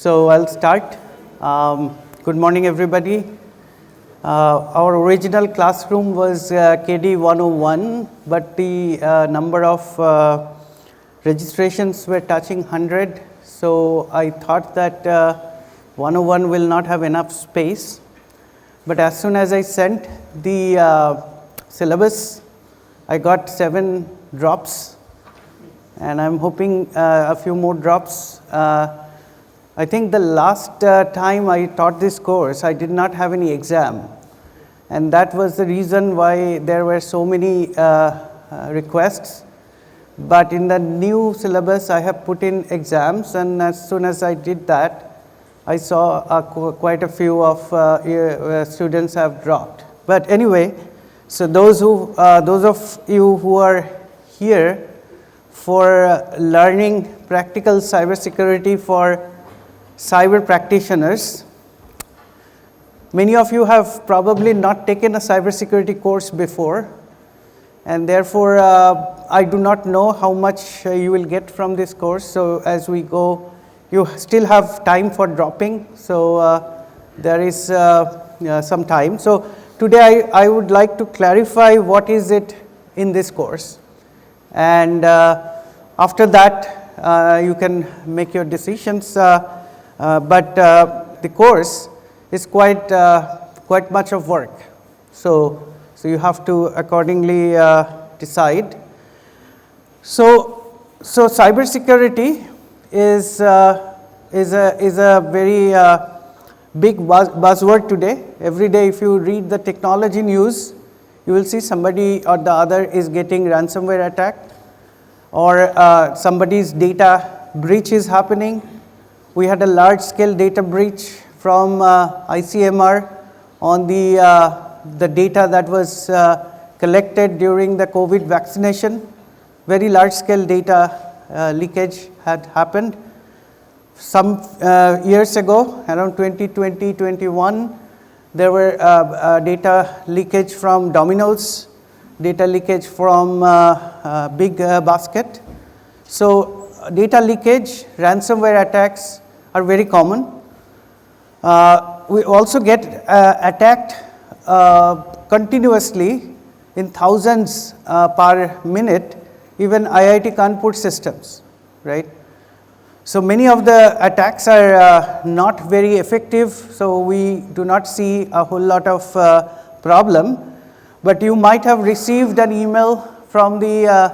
So I'll start. Good morning, everybody. Our original classroom was KD 101, but the number of registrations were touching 100. So I thought that 101 will not have enough space. But as soon as I sent the syllabus, I got 7 drops, and I'm hoping a few more drops. I think the last time I taught this course, I did not have any exam, and that was the reason why there were so many requests. But in the new syllabus, I have put in exams, and as soon as I did that, I saw quite a few of students have dropped. But anyway, so those of you who are here for learning practical cybersecurity for cyber practitioners, many of you have probably not taken a cybersecurity course before, and therefore I do not know how much you will get from this course. So as we go, you still have time for dropping, so there is some time. So today I would like to clarify what is it in this course, and after that you can make your decisions. But the course is quite much of work, so you have to accordingly decide. So cybersecurity is a very big buzzword today. Every day, if you read the technology news, you will see somebody or the other is getting ransomware attacked, or somebody's data breach is happening. We had a large-scale data breach from ICMR on the data that was collected during the COVID vaccination. Very large-scale data leakage had happened. Some years ago, around 2020-21, there were data leakage from Domino's, data leakage from Big Basket. So data leakage, ransomware attacks are very common. We also get attacked continuously in thousands per minute, even IIT Kanpur systems, right? So many of the attacks are not very effective, so we do not see a whole lot of problem. But you might have received an email from the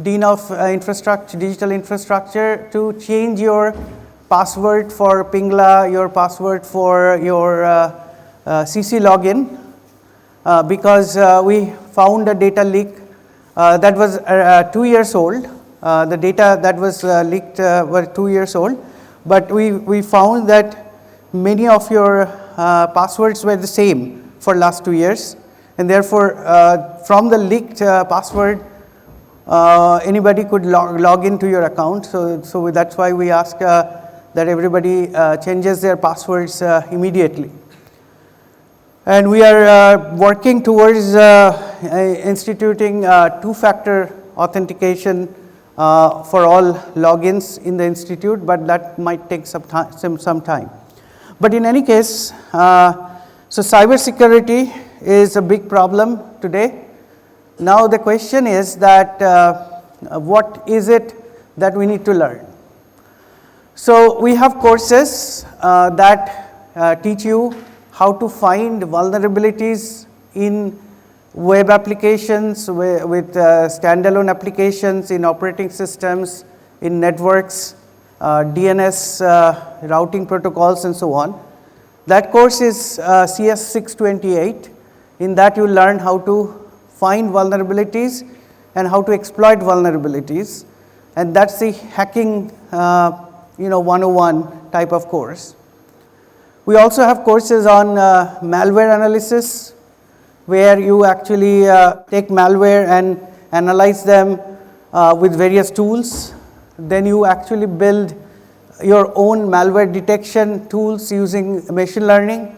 Dean of Digital Infrastructure to change your password for Pingla, your password for your CC login, because we found a data leak that was 2 years old. The data that was leaked were 2 years old, but we found that many of your passwords were the same for last 2 years, and therefore from the leaked password, anybody could log into your account. So that's why we ask that everybody changes their passwords immediately. And we are working towards instituting two-factor authentication for all logins in the institute, but that might take some time. But in any case, so cybersecurity is a big problem today. Now the question is that what is it that we need to learn? So we have courses that teach you how to find vulnerabilities in web applications, with standalone applications, in operating systems, in networks, DNS routing protocols, and so on. That course is CS 628. In that you learn how to find vulnerabilities and how to exploit vulnerabilities, and that's the hacking 101 type of course. We also have courses on malware analysis, where you actually take malware and analyze them with various tools. Then you actually build your own malware detection tools using machine learning.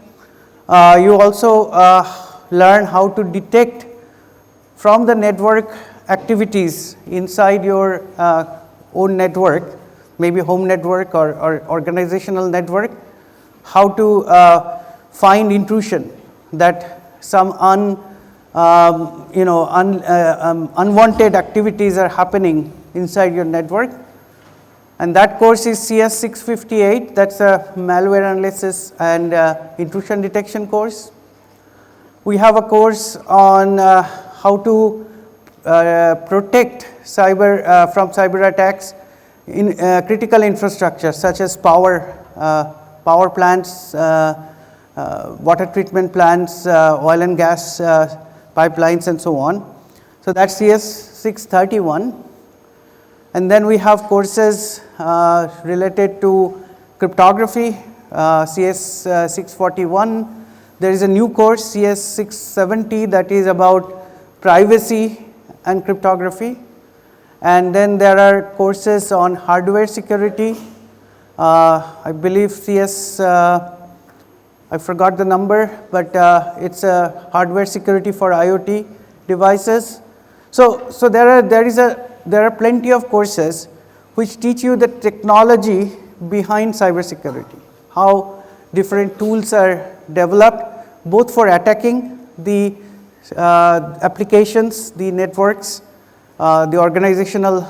You also learn how to detect from the network activities inside your own network maybe home network or organizational network, how to find intrusion, that some unwanted activities are happening inside your network. And that course is CS 658, that's a malware analysis and intrusion detection course. We have a course on how to protect from cyber attacks in critical infrastructure such as power plants, water treatment plants, oil and gas pipelines and so on. So that's CS 631. And then we have courses related to cryptography, CS 641. There is a new course, CS 670, that is about privacy and cryptography. And then there are courses on hardware security. I believe CS, I forgot the number, but it's a hardware security for IoT devices. So there are plenty of courses which teach you the technology behind cybersecurity, how different tools are developed both for attacking the applications, the networks, the organizational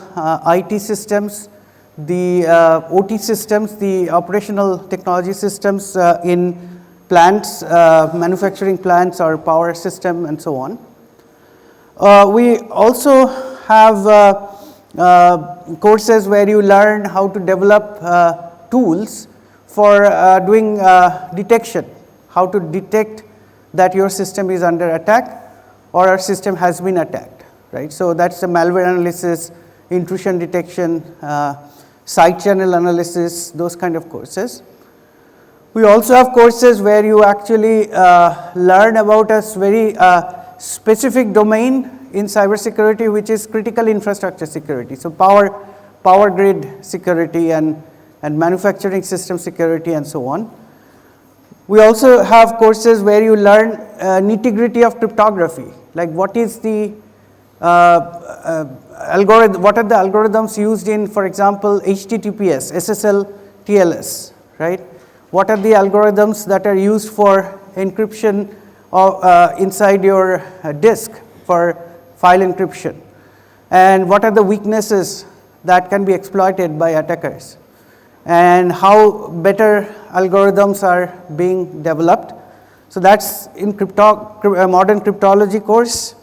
IT systems, the OT systems, the operational technology systems in plants, manufacturing plants or power system and so on. We also have courses where you learn how to develop tools for doing detection, how to detect that your system is under attack or our system has been attacked, right? So that's the malware analysis, intrusion detection, side channel analysis, those kind of courses. We also have courses where you actually learn about a very specific domain in cybersecurity, which is critical infrastructure security. So power grid security and manufacturing system security and so on. We also have courses where you learn nitty-gritty of cryptography, like what is the algorithm, what are the algorithms used in, for example, HTTPS, SSL, TLS, right? What are the algorithms that are used for encryption inside your disk for file encryption? And what are the weaknesses that can be exploited by attackers? And how better algorithms are being developed. So that's in modern cryptology course.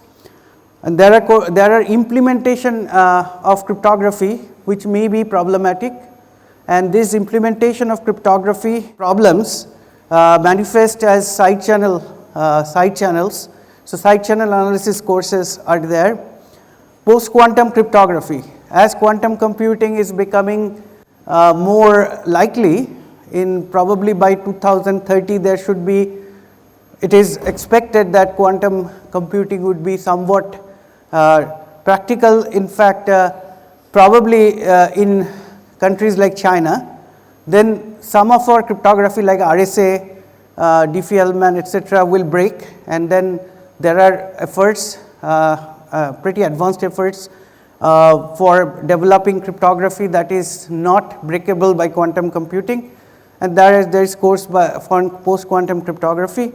And there are implementation of cryptography which may be problematic, and this implementation of cryptography problems manifest as side channels. So side channel analysis courses are there. Post-quantum cryptography, as quantum computing is becoming more likely, in probably by 2030 there should be, it is expected that quantum computing would be somewhat practical. In fact, probably in countries like China, then some of our cryptography like RSA, Diffie-Hellman, etc. will break, and then there are efforts, pretty advanced efforts for developing cryptography that is not breakable by quantum computing, and there is course for post-quantum cryptography.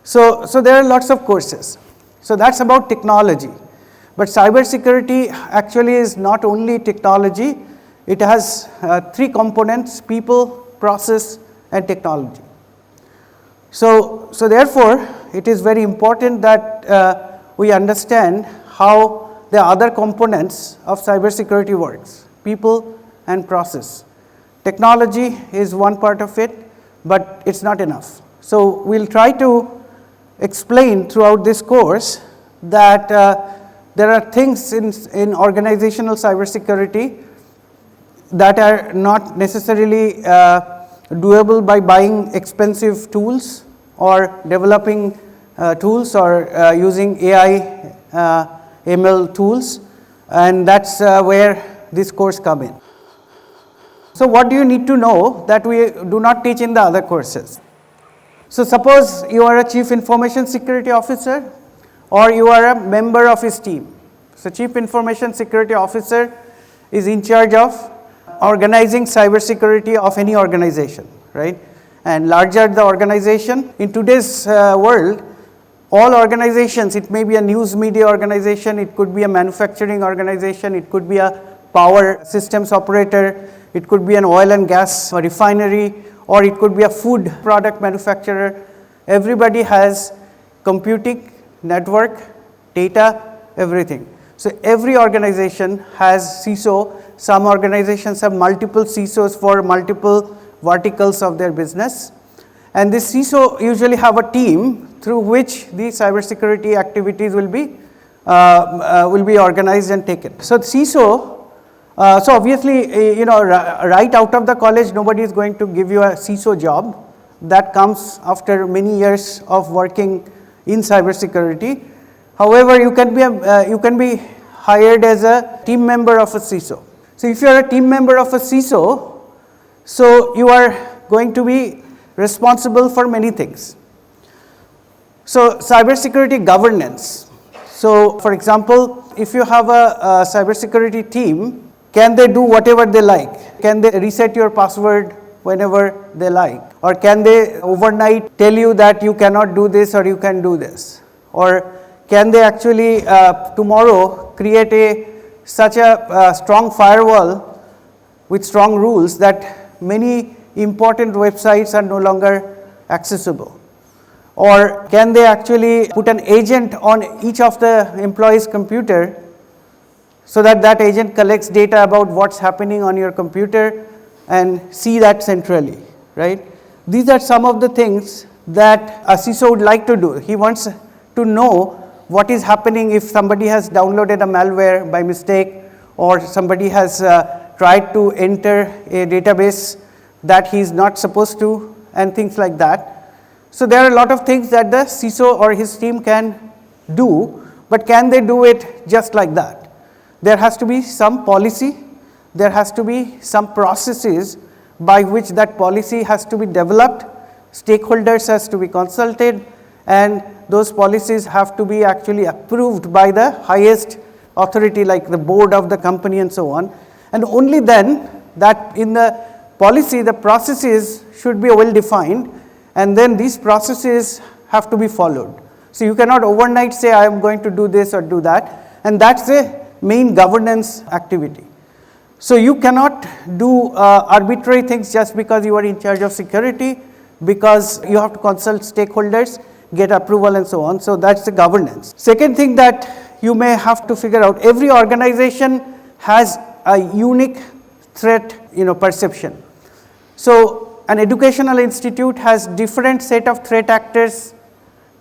So there are lots of courses. So that's about technology. But cybersecurity actually is not only technology, it has three components: people, process, and technology. So therefore, it is very important that we understand how the other components of cybersecurity works: people and process. Technology is one part of it, but it's not enough. So we'll try to explain throughout this course that there are things in organizational cybersecurity that are not necessarily doable by buying expensive tools or developing tools or using AI ML tools, and that's where this course comes in. So what do you need to know that we do not teach in the other courses? So suppose you are a Chief Information Security Officer or you are a member of his team. So Chief Information Security Officer is in charge of organizing cybersecurity of any organization, right? And larger the organization, in today's world, all organizations, it may be a news media organization, it could be a manufacturing organization, it could be a power systems operator, it could be an oil and gas refinery, or it could be a food product manufacturer. Everybody has computing, network, data, everything. So every organization has CISO. Some organizations have multiple CISOs for multiple verticals of their business. And this CISO usually have a team through which the cybersecurity activities will be organized and taken. So CISO, so obviously, right out of the college, nobody is going to give you a CISO job. That comes after many years of working in cybersecurity. However, you can be hired as a team member of a CISO. So if you are a team member of a CISO, so you are going to be responsible for many things. So cybersecurity governance. So for example, if you have a cybersecurity team, can they do whatever they like? Can they reset your password whenever they like? Or can they overnight tell you that you cannot do this or you can do this? Or can they actually tomorrow create such a strong firewall with strong rules that many important websites are no longer accessible? Or can they actually put an agent on each of the employees' computer so that that agent collects data about what's happening on your computer and see that centrally, right? These are some of the things that a CISO would like to do. He wants to know what is happening if somebody has downloaded a malware by mistake, or somebody has tried to enter a database that he is not supposed to, and things like that. So there are a lot of things that the CISO or his team can do, but can they do it just like that? There has to be some policy, there has to be some processes by which that policy has to be developed, stakeholders has to be consulted, and those policies have to be actually approved by the highest authority like the board of the company and so on. And only then that in the policy, the processes should be well defined, and then these processes have to be followed. So you cannot overnight say I am going to do this or do that, and that's the main governance activity. So you cannot do arbitrary things just because you are in charge of security, because you have to consult stakeholders, get approval and so on. So that's the governance. Second thing that you may have to figure out, every organization has a unique threat perception. So an educational institute has different set of threat actors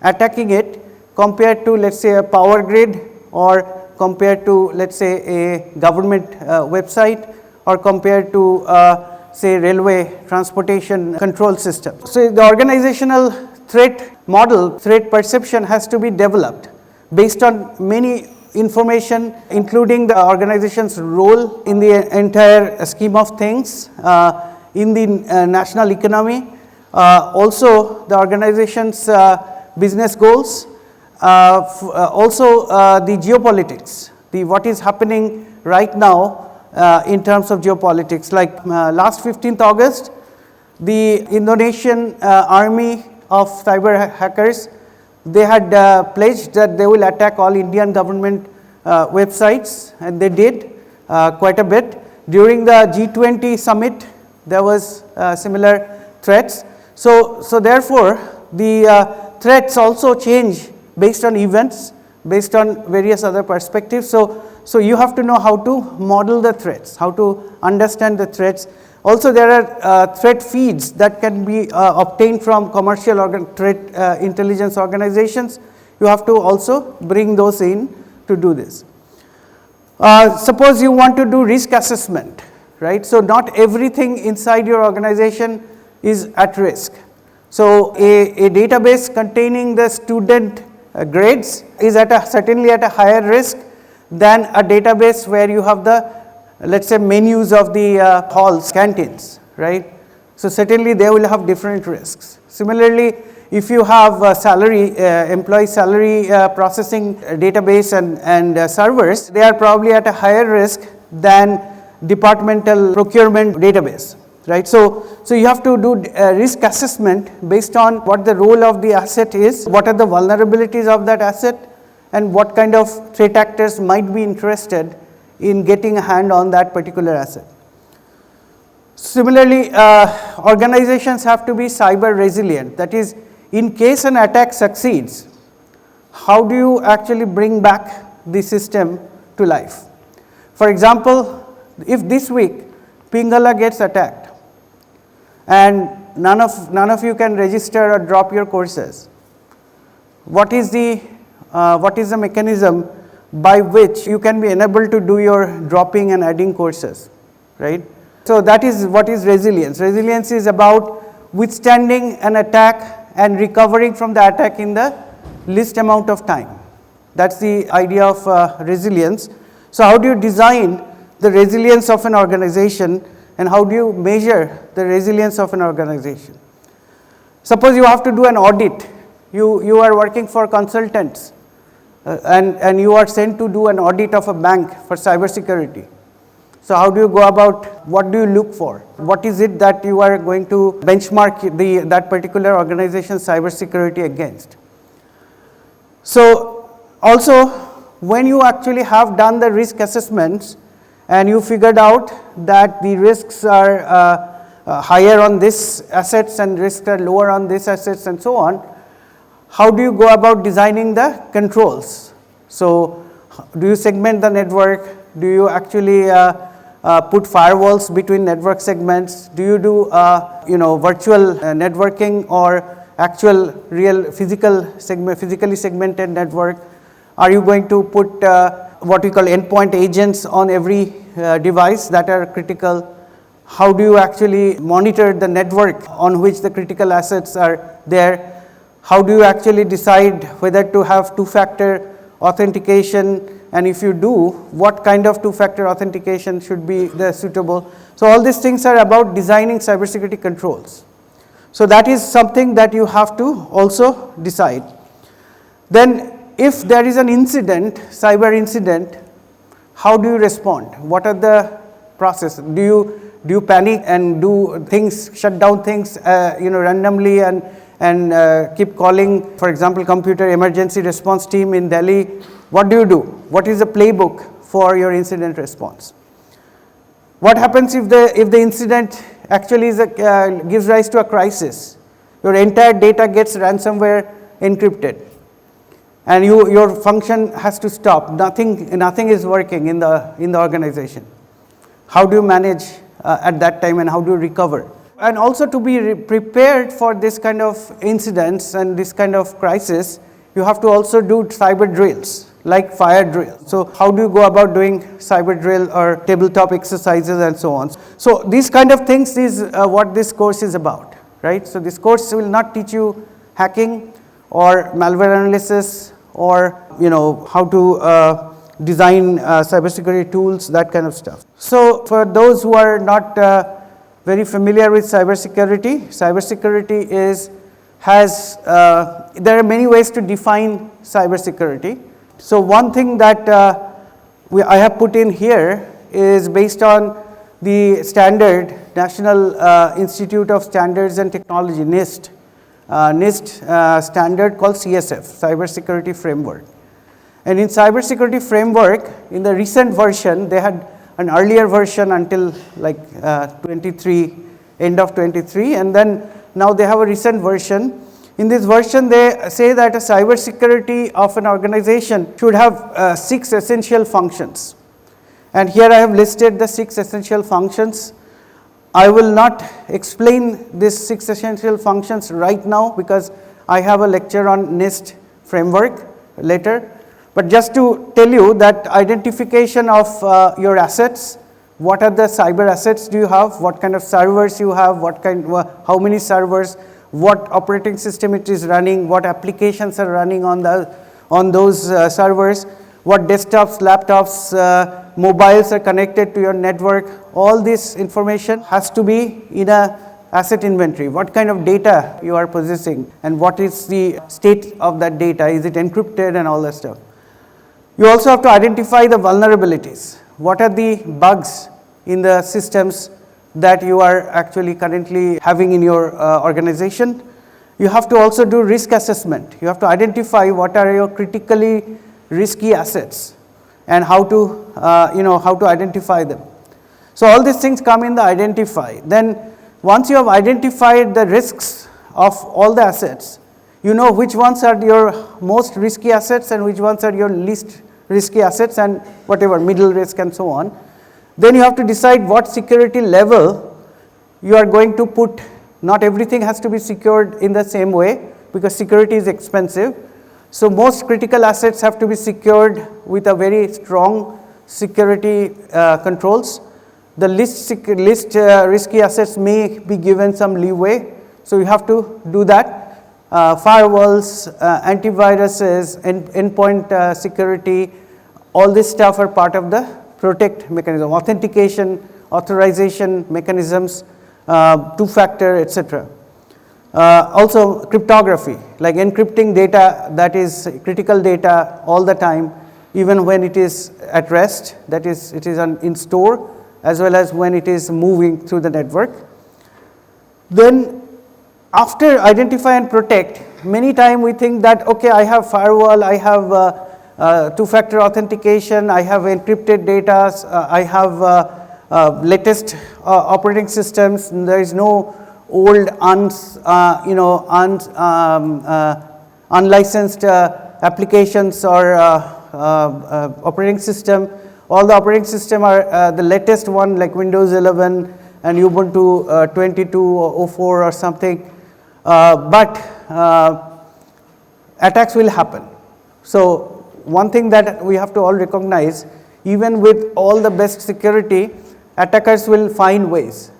attacking it compared to, let's say, a power grid, or compared to, let's say, a government website, or compared to say railway transportation control system. So the organizational threat model, threat perception has to be developed based on many information, including the organization's role in the entire scheme of things, in the national economy, also the organization's business goals, also the geopolitics, what is happening right now in terms of geopolitics. Like last 15th August, the Indonesian army of cyber hackers, they had pledged that they will attack all Indian government websites, and they did quite a bit. During the G20 summit, there was similar threats. So therefore, the threats also change based on events, based on various other perspectives. So you have to know how to model the threats, how to understand the threats. Also, there are threat feeds that can be obtained from commercial threat intelligence organizations. You have to also bring those in to do this. Suppose you want to do risk assessment, right? So not everything inside your organization is at risk. So a database containing the student grades is certainly at a higher risk than a database where you have the, let's say, menus of the halls, canteens, right? So certainly they will have different risks. Similarly, if you have employee salary processing database and servers, they are probably at a higher risk than departmental procurement database, right? So you have to do risk assessment based on what the role of the asset is, what are the vulnerabilities of that asset, and what kind of threat actors might be interested in getting a hand on that particular asset. Similarly, organizations have to be cyber resilient. That is, in case an attack succeeds, how do you actually bring back the system to life? For example, if this week Pingala gets attacked and none of you can register or drop your courses, what is the mechanism by which you can be enabled to do your dropping and adding courses, right? So that is what is resilience. Resilience is about withstanding an attack and recovering from the attack in the least amount of time. That's the idea of resilience. So how do you design the resilience of an organization, and how do you measure the resilience of an organization? Suppose you have to do an audit. You are working for consultants and you are sent to do an audit of a bank for cybersecurity. So how do you go about, what do you look for? What is it that you are going to benchmark that particular organization's cybersecurity against? So also, when you actually have done the risk assessments and you figured out that the risks are higher on this assets and risks are lower on this assets and so on, how do you go about designing the controls? So do you segment the network? Do you actually put firewalls between network segments? Do you do virtual networking or actual real physically segmented network? Are you going to put what we call endpoint agents on every device that are critical? How do you actually monitor the network on which the critical assets are there? How do you actually decide whether to have two-factor authentication, and if you do, what kind of two-factor authentication should be the suitable? So all these things are about designing cybersecurity controls. So that is something that you have to also decide. Then if there is an incident, cyber incident, how do you respond? What are the process? Do you panic and do things, shut down things randomly and keep calling, for example, computer emergency response team in Delhi? What do you do? What is the playbook for your incident response? What happens if the incident actually gives rise to a crisis? Your entire data gets ransomware encrypted, and your function has to stop. Nothing is working in the organization. How do you manage at that time, and how do you recover? And also, to be prepared for this kind of incidents and this kind of crisis, you have to also do cyber drills, like fire drill. So how do you go about doing cyber drill or tabletop exercises and so on? So these kind of things is what this course is about, right? So this course will not teach you hacking or malware analysis or how to design cybersecurity tools, that kind of stuff. So for those who are not very familiar with cybersecurity, there are many ways to define cybersecurity. So one thing that I have put in here is based on the standard, National Institute of Standards and Technology, NIST. NIST standard called CSF, Cybersecurity Framework. And in Cybersecurity Framework, in the recent version, they had an earlier version until like 23, end of 23, and then now they have a recent version. In this version, they say that a cybersecurity of an organization should have 6 essential functions. And here I have listed the 6 essential functions. I will not explain these 6 essential functions right now because I have a lecture on NIST framework later. But just to tell you that identification of your assets, what are the cyber assets do you have, what kind of servers you have, how many servers, what operating system it is running, what applications are running on those servers, what desktops, laptops, mobiles are connected to your network. All this information has to be in a asset inventory. What kind of data you are possessing and what is the state of that data, is it encrypted and all that stuff. You also have to identify the vulnerabilities. What are the bugs in the systems that you are actually currently having in your organization. You have to also do risk assessment. You have to identify what are your critically risky assets and how to, how to identify them. So all these things come in the identify. Then once you have identified the risks of all the assets, you know which ones are your most risky assets and which ones are your least risky assets and whatever, middle risk and so on. Then you have to decide what security level you are going to put. Not everything has to be secured in the same way because security is expensive. So most critical assets have to be secured with a very strong security controls. The least risky assets may be given some leeway. So you have to do that. Firewalls, antiviruses, endpoint security, all this stuff are part of the protect mechanism. Authentication, authorization mechanisms, two-factor, etc. Also cryptography, like encrypting data that is critical data all the time, even when it is at rest, that is it is in store, as well as when it is moving through the network. Then after identify and protect, many times we think that, okay, I have firewall, I have two-factor authentication, I have encrypted data, I have latest operating systems, there is no old unlicensed applications or operating system. All the operating system are the latest one like Windows 11 and Ubuntu 22.04 or something, but attacks will happen. So one thing that we have to all recognize, even with all the best security, attackers will find ways.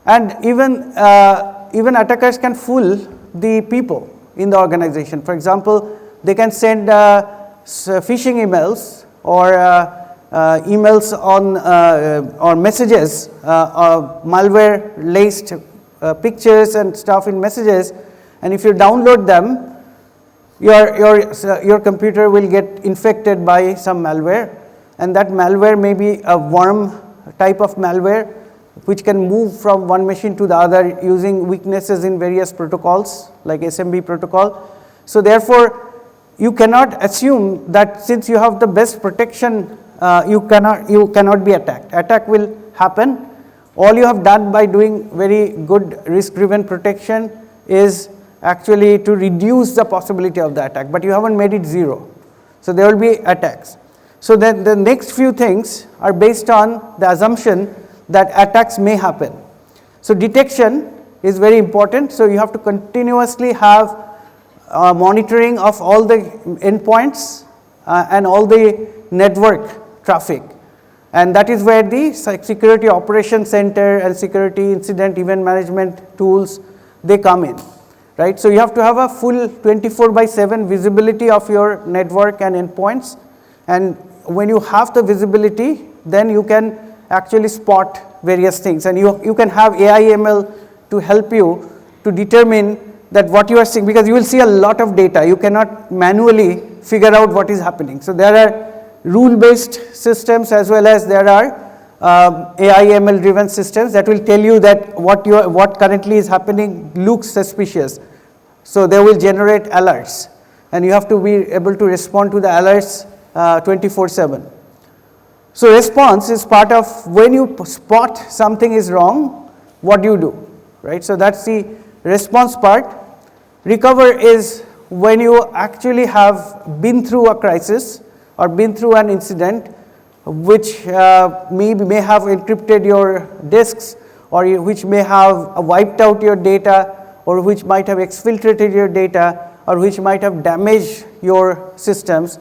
And even attackers can fool the people in the organization. For example, they can send phishing emails or emails on or messages, malware laced pictures and stuff in messages, and if you download them, your computer will get infected by some malware, and that malware may be a worm type of malware which can move from one machine to the other using weaknesses in various protocols like SMB protocol. So therefore, you cannot assume that since you have the best protection, you cannot be attacked. Attack will happen. All you have done by doing very good risk-driven protection is actually to reduce the possibility of the attack, but you haven't made it zero. So there will be attacks. So then the next few things are based on the assumption that attacks may happen. So detection is very important. So you have to continuously have monitoring of all the endpoints and all the network traffic. And that is where the security operations center and security incident event management tools, they come in, right? So you have to have a full 24/7 visibility of your network and endpoints. And when you have the visibility, then you can actually spot various things, and you can have AI ML to help you to determine that what you are seeing, because you will see a lot of data. You cannot manually figure out what is happening. So there are rule-based systems as well as there are AI ML driven systems that will tell you that what currently is happening looks suspicious. So they will generate alerts, and you have to be able to respond to the alerts 24/7. So response is part of when you spot something is wrong, what do you do, right? So that's the response part. Recover is when you actually have been through a crisis or been through an incident which may have encrypted your disks, or which may have wiped out your data, or which might have exfiltrated your data, or which might have damaged your systems.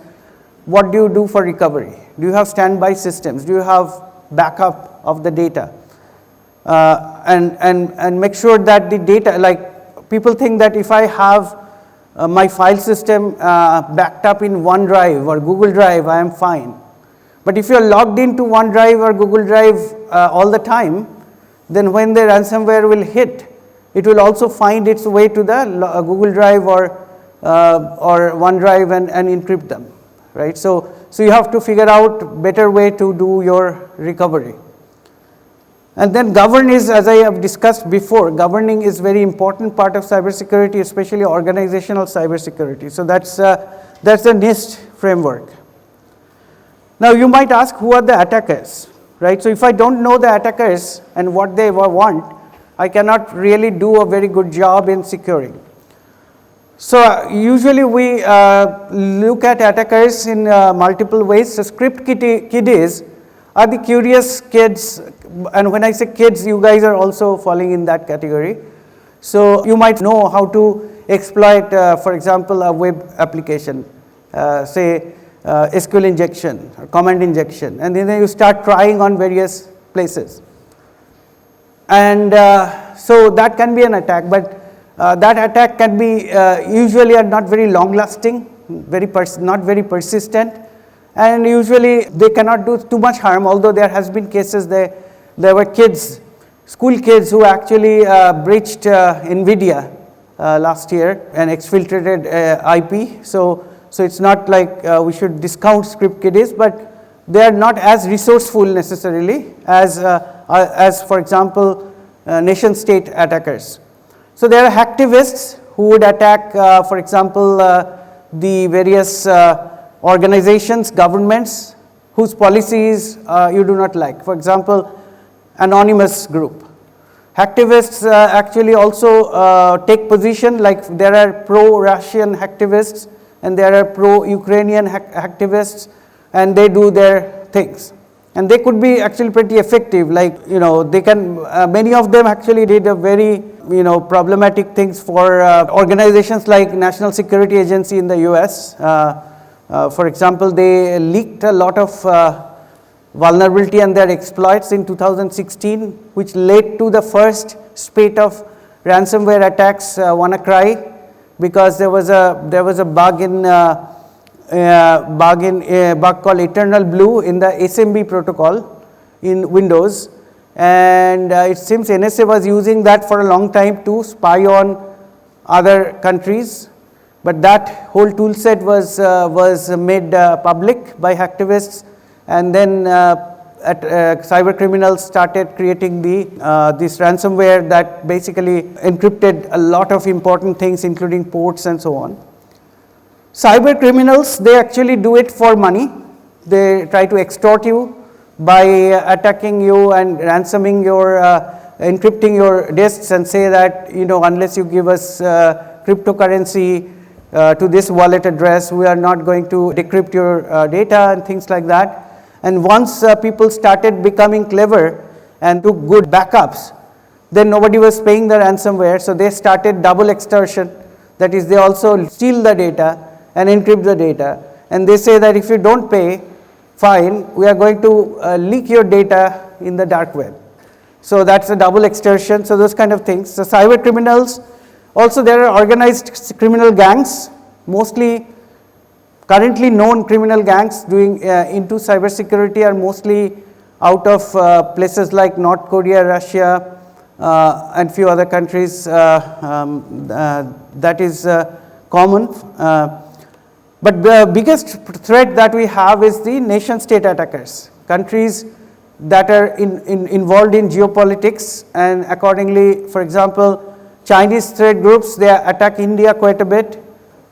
What do you do for recovery? Do you have standby systems? Do you have backup of the data? And make sure that the data, like people think that if I have my file system backed up in OneDrive or Google Drive, I am fine. But if you are logged into OneDrive or Google Drive all the time, then when the ransomware will hit, it will also find its way to the Google Drive or OneDrive and encrypt them, right? So you have to figure out better way to do your recovery. And then govern is, as I have discussed before, governing is very important part of cybersecurity, especially organizational cybersecurity. So that's the NIST framework. Now you might ask, who are the attackers, right? So if I don't know the attackers and what they want, I cannot really do a very good job in securing. So usually we look at attackers in multiple ways. So script kiddies are the curious kids, and when I say kids, you guys are also falling in that category. So you might know how to exploit, for example, a web application, say SQL injection or command injection, and then you start trying on various places. And so that can be an attack, but that attack can be usually are not very long lasting, not very persistent, and usually they cannot do too much harm, although there has been cases there were kids, school kids who actually breached NVIDIA last year and exfiltrated IP. So it's not like we should discount script kiddies, but they are not as resourceful necessarily as for example, nation state attackers. So there are hacktivists who would attack, for example, the various organizations, governments whose policies you do not like. For example, anonymous group. Hacktivists actually also take position, like there are pro-Russian hacktivists and there are pro-Ukrainian hacktivists, and they do their things. And they could be actually pretty effective, like, they can, many of them actually did a very, problematic things for organizations like National Security Agency in the US. For example, they leaked a lot of vulnerability and their exploits in 2016, which led to the first spate of ransomware attacks, WannaCry, because there was a bug in bug called Eternal Blue in the SMB protocol in Windows, and it seems NSA was using that for a long time to spy on other countries, but that whole tool set was made public by hacktivists, and then cyber criminals started creating this ransomware that basically encrypted a lot of important things, including ports and so on. Cyber criminals, they actually do it for money. They try to extort you by attacking you and ransoming your, encrypting your disks, and say that, unless you give us cryptocurrency to this wallet address, we are not going to decrypt your data and things like that. And once people started becoming clever and took good backups, then nobody was paying the ransomware, so they started double extortion. That is, they also steal the data and encrypt the data, and they say that if you don't pay, fine, we are going to leak your data in the dark web. So that's a double extortion, so those kind of things. So cyber criminals, also there are organized criminal gangs, mostly currently known criminal gangs doing into cybersecurity are mostly out of places like North Korea, Russia, and few other countries. That is common. But the biggest threat that we have is the nation state attackers, countries that are involved in geopolitics, and accordingly, for example, Chinese threat groups, they attack India quite a bit,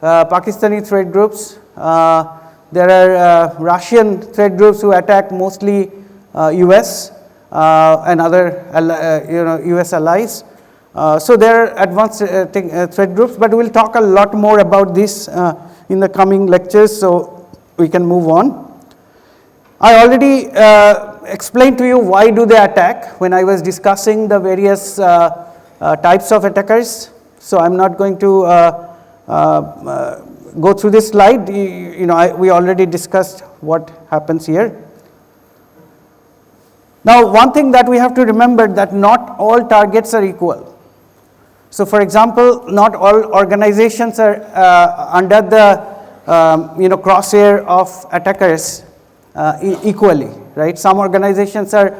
Pakistani threat groups, there are Russian threat groups who attack mostly US and other US allies. So there are advanced threat groups, but we'll talk a lot more about this in the coming lectures, so we can move on. I already explained to you why do they attack when I was discussing the various types of attackers. So I'm not going to go through this slide. We already discussed what happens here. Now, one thing that we have to remember, that not all targets are equal. So, for example, not all organizations are under the crosshair of attackers equally, right? Some organizations are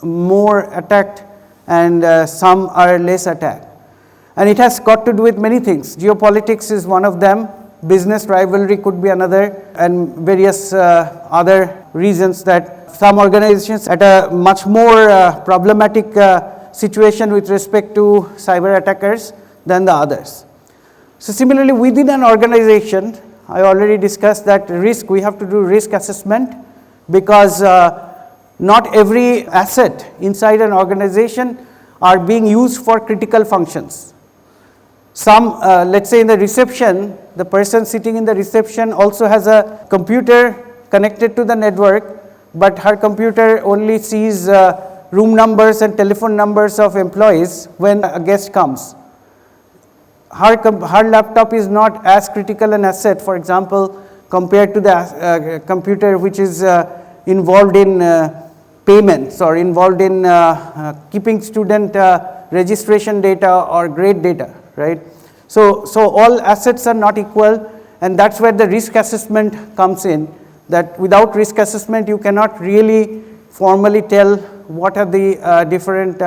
more attacked and some are less attacked. And it has got to do with many things. Geopolitics is one of them, business rivalry could be another, and various other reasons that some organizations at a much more problematic situation with respect to cyber attackers than the others. So similarly, within an organization, I already discussed that risk, we have to do risk assessment, because not every asset inside an organization are being used for critical functions. Some, let's say in the reception, the person sitting in the reception also has a computer connected to the network, but her computer only sees room numbers and telephone numbers of employees when a guest comes. Her laptop is not as critical an asset, for example, compared to the computer which is involved in payments or involved in keeping student registration data or grade data, right? So all assets are not equal, and that's where the risk assessment comes in, that without risk assessment you cannot really formally tell what are the different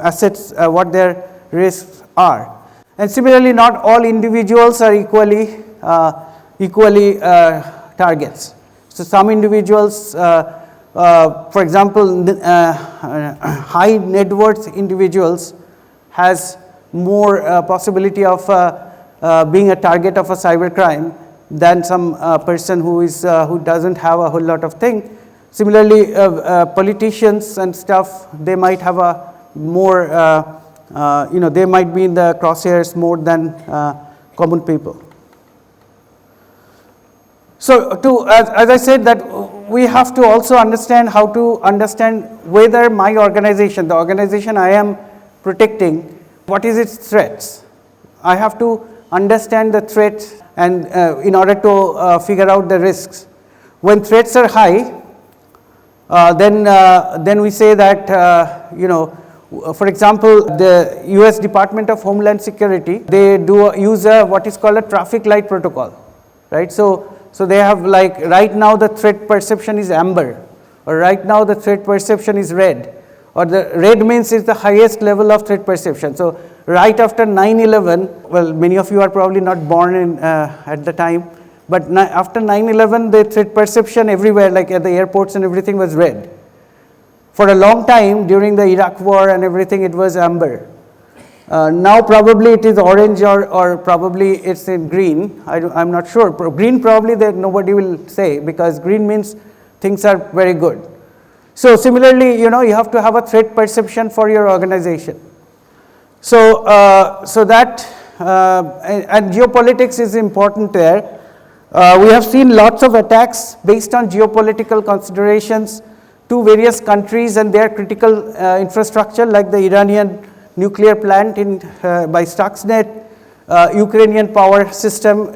assets, what their risks are. And similarly, not all individuals are equally targets. So some individuals, for example, high net worth individuals has more possibility of being a target of a cyber crime than some person who doesn't have a whole lot of thing. Similarly, politicians and stuff, they might have a more, they might be in the crosshairs more than common people. So as I said, that we have to also understand how to understand whether my organization, the organization I am protecting, what is its threats. I have to understand the threats and in order to figure out the risks. When threats are high, then we say that, for example, the US Department of Homeland Security, they use what is called a traffic light protocol, right? So they have, like, right now the threat perception is amber, or right now the threat perception is red, or the red means is the highest level of threat perception. So right after 9/11, well, many of you are probably not born at the time, but after 9/11, the threat perception everywhere, like at the airports and everything, was red. For a long time during the Iraq war and everything, it was amber. Now probably it is orange, or probably it's in green. I'm not sure. Green probably that nobody will say, because green means things are very good. So similarly, you have to have a threat perception for your organization. So that and geopolitics is important there. We have seen lots of attacks based on geopolitical considerations to various countries and their critical infrastructure, like the Iranian nuclear plant by Stuxnet, Ukrainian power system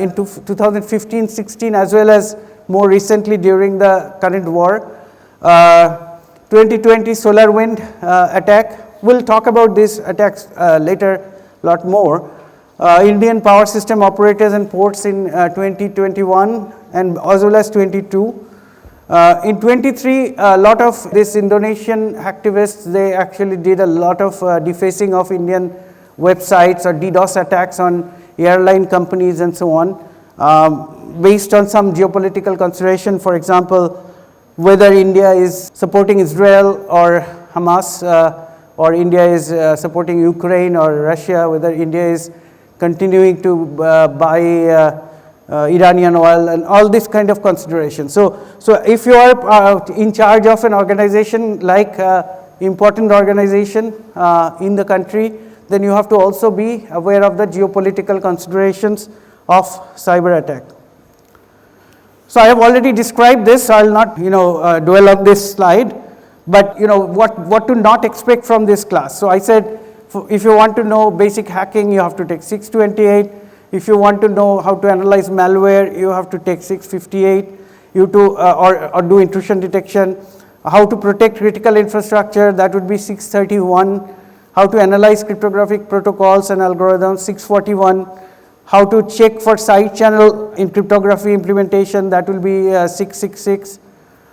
in 2015-16, as well as more recently during the current war. 2020 solar wind attack. We'll talk about these attacks later a lot more. Indian power system operators and ports in 2021 and as well as 22. In 23, a lot of these Indonesian activists, they actually did a lot of defacing of Indian websites or DDoS attacks on airline companies and so on, based on some geopolitical consideration. For example, whether India is supporting Israel or Hamas, or India is supporting Ukraine or Russia, whether India is continuing to buy Iranian oil, and all this kind of consideration. So if you are in charge of an organization, like important organization in the country, then you have to also be aware of the geopolitical considerations of cyber attack. So I have already described this, so I will not dwell on this slide, but what to not expect from this class. So I said, if you want to know basic hacking, you have to take 628. If you want to know how to analyze malware, you have to take 658. Or do intrusion detection. How to protect critical infrastructure, that would be 631. How to analyze cryptographic protocols and algorithms, 641. How to check for side channel in cryptography implementation, that will be 666.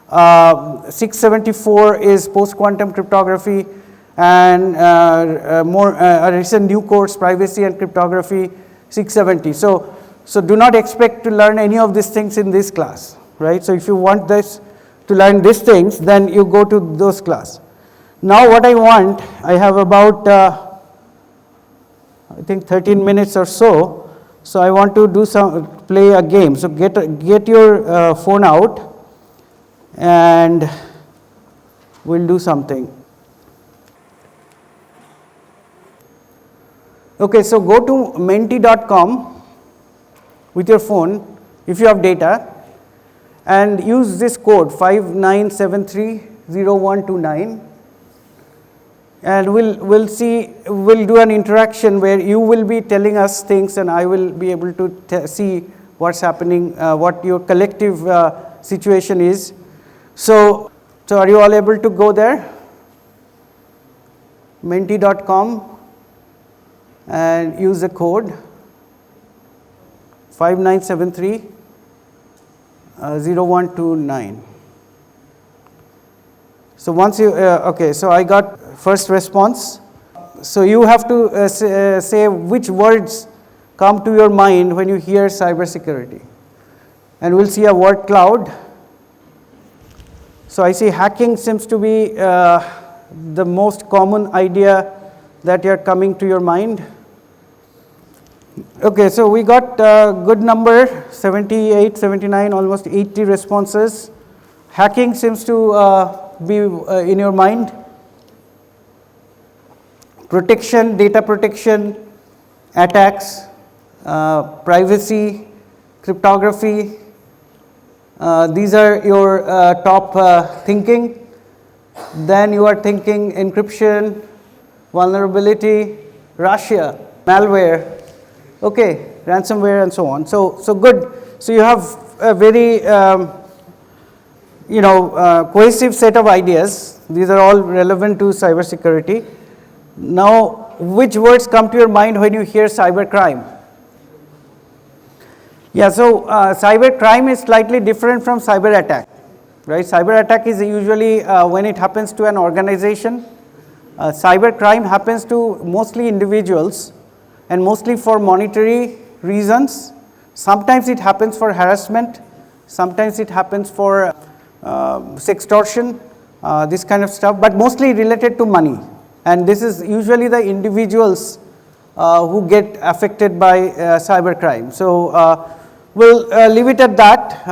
674 is post-quantum cryptography, and a recent new course, privacy and cryptography, 670. So do not expect to learn any of these things in this class, right? So if you want this to learn these things, then you go to those class. Now what I want, I have about I think 13 minutes or so. So I want to play a game. So get your phone out and we'll do something. Okay, so go to menti.com with your phone if you have data and use this code 59730129. And we'll do an interaction where you will be telling us things and I will be able to see what's happening, what your collective situation is. So are you all able to go there? Menti.com and use the code 59730129. So once you, okay, so I got first response. So you have to say which words come to your mind when you hear cybersecurity. And we'll see a word cloud. So I see hacking seems to be the most common idea that are coming to your mind. Okay, so we got a good number, 78, 79, almost 80 responses. Hacking seems to be in your mind. Protection, data protection, attacks, privacy, cryptography, these are your top thinking. Then you are thinking encryption, vulnerability, Russia, malware, okay, ransomware and so on. So good. So you have a very cohesive set of ideas. These are all relevant to cybersecurity. Now, which words come to your mind when you hear cybercrime? Yeah, so cybercrime is slightly different from cyber attack, right? Cyber attack is usually when it happens to an organization. Cybercrime happens to mostly individuals and mostly for monetary reasons. Sometimes it happens for harassment. Sometimes it happens for sextortion, this kind of stuff, but mostly related to money. And this is usually the individuals who get affected by cybercrime. So we'll leave it at that.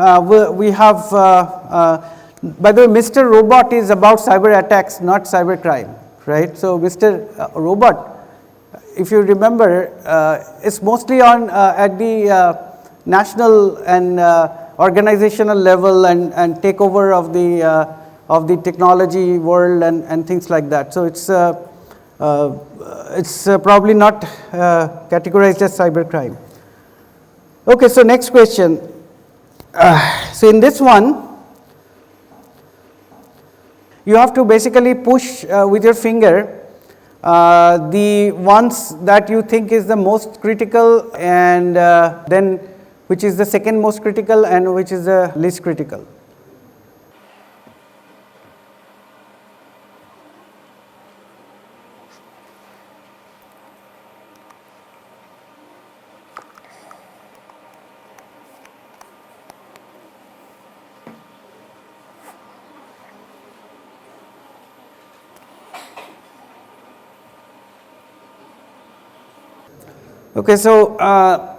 We have, by the way, Mr. Robot is about cyber attacks, not cybercrime, right? So Mr. Robot, if you remember, is mostly on at the national and organizational level and takeover of the technology world and things like that. So it's probably not categorized as cybercrime. Okay, so next question. So in this one, you have to basically push with your finger the ones that you think is the most critical and then which is the second most critical and which is the least critical. Okay, so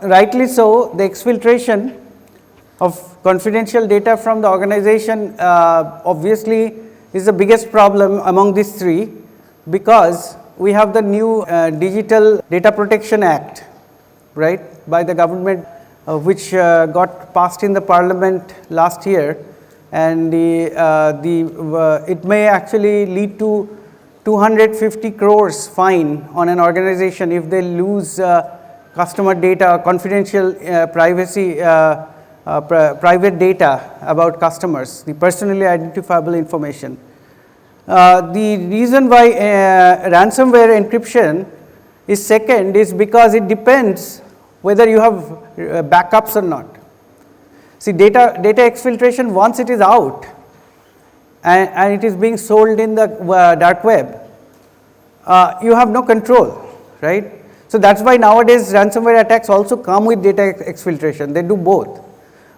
rightly so, the exfiltration of confidential data from the organization obviously is the biggest problem among these three, because we have the new Digital Data Protection Act, right, by the government, which got passed in the parliament last year, and it may actually lead to 250 crores fine on an organization if they lose customer data, confidential private data about customers, the personally identifiable information. The reason why ransomware encryption is second is because it depends whether you have backups or not. See, data exfiltration, once it is out and it is being sold in the dark web, you have no control, right? So that's why nowadays ransomware attacks also come with data exfiltration. They do both.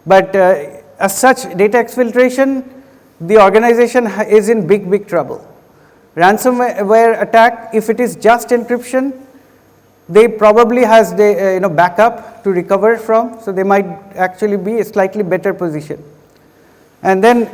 But as such, data exfiltration the organization is in big trouble. Ransomware attack, if it is just encryption, they probably has the backup to recover from, so they might actually be a slightly better position. And then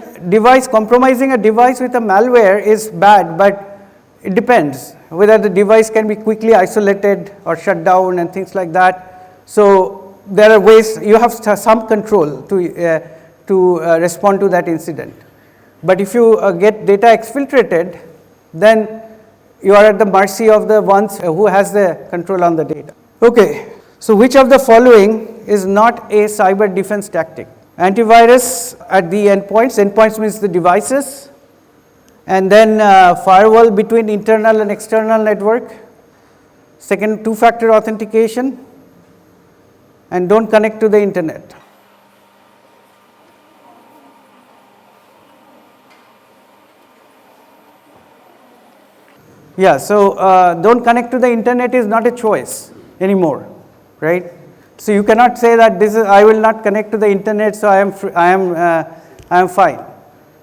compromising a device with a malware is bad, but it depends whether the device can be quickly isolated or shut down and things like that. So there are ways, you have some control to respond to that incident. But if you get data exfiltrated, then you are at the mercy of the ones who has the control on the data. Okay, so which of the following is not a cyber defense tactic? Antivirus at the endpoints. Endpoints means the devices. And then firewall between internal and external network. Second, two-factor authentication. And don't connect to the internet. Yeah, so don't connect to the internet is not a choice anymore, right? So you cannot say that I will not connect to the internet, so I am fine.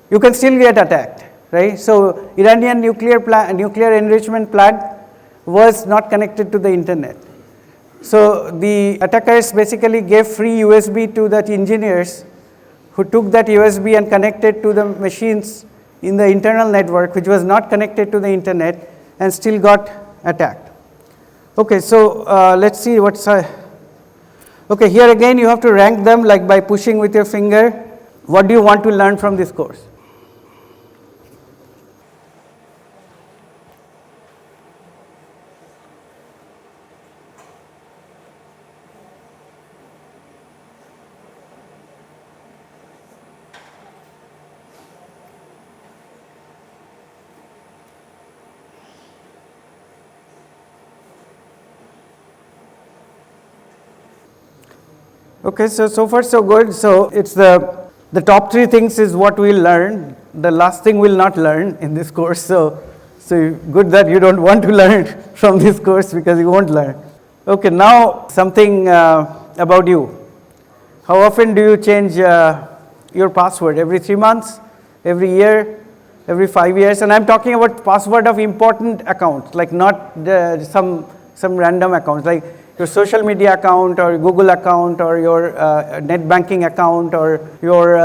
You can still get attacked, right? So Iranian nuclear enrichment plant was not connected to the internet. So the attackers basically gave free USB to the engineers who took that USB and connected to the machines in the internal network, which was not connected to the internet, and still got attacked. Okay, so let's see what's. Okay, here again you have to rank them like by pushing with your finger. What do you want to learn from this course? Okay, so far so good. So it's the top three things is what we'll learn. The last thing we'll not learn in this course. So good that you don't want to learn from this course because you won't learn. Okay, now something about you. How often do you change your password? Every 3 months, every year, every 5 years? And I'm talking about password of important accounts, like not some random accounts, like your social media account or Google account or your net banking account or your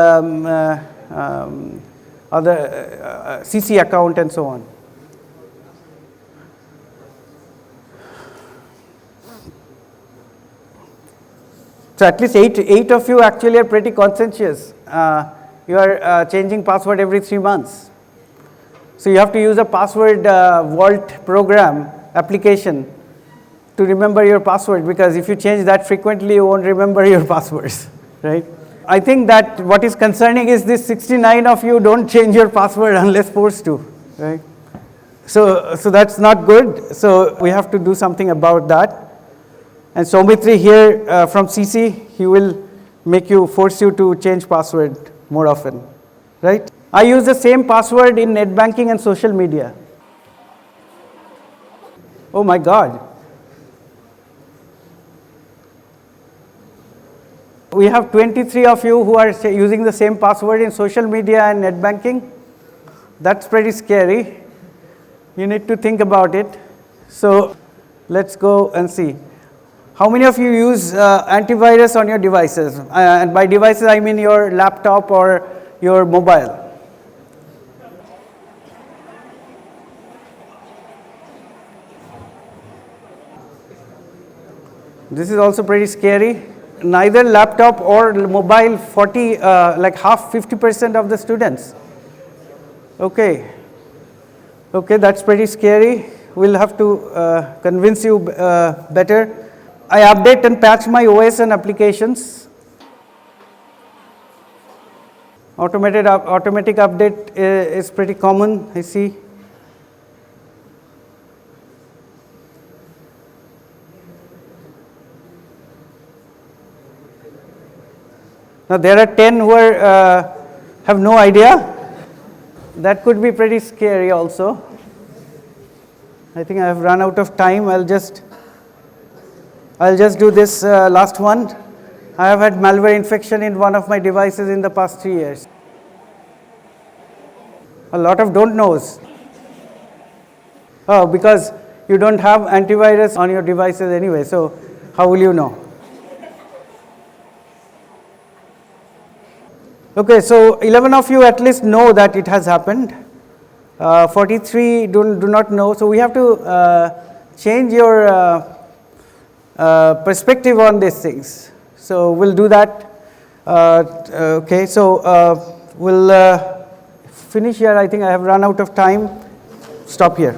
other CC account and so on. So at least eight of you actually are pretty conscientious. You are changing password every 3 months. So you have to use a password vault program application to remember your password, because if you change that frequently, you won't remember your passwords, right? I think that what is concerning is this 69 of you don't change your password unless forced to, right? So that's not good. So we have to do something about that. And Saumitri here from CC, he will force you to change password more often, right? I use the same password in net banking and social media. Oh my God. We have 23 of you who are using the same password in social media and net banking. That's pretty scary. You need to think about it. So let's go and see. How many of you use antivirus on your devices? And by devices, I mean your laptop or your mobile. This is also pretty scary. Neither laptop or mobile, like half, 50% of the students. Okay, that's pretty scary. We'll have to convince you better. I update and patch my OS and applications. Automatic update is pretty common, I see. Now there are 10 who have no idea. That could be pretty scary also. I think I have run out of time. I'll just do this last one. I have had malware infection in one of my devices in the past 3 years. A lot of don't knows. Oh, because you don't have antivirus on your devices anyway, so how will you know? Okay, so 11 of you at least know that it has happened. 43 do not know, so we have to change your perspective on these things. So we'll do that. Okay, so we'll finish here. I think I have run out of time. Stop here.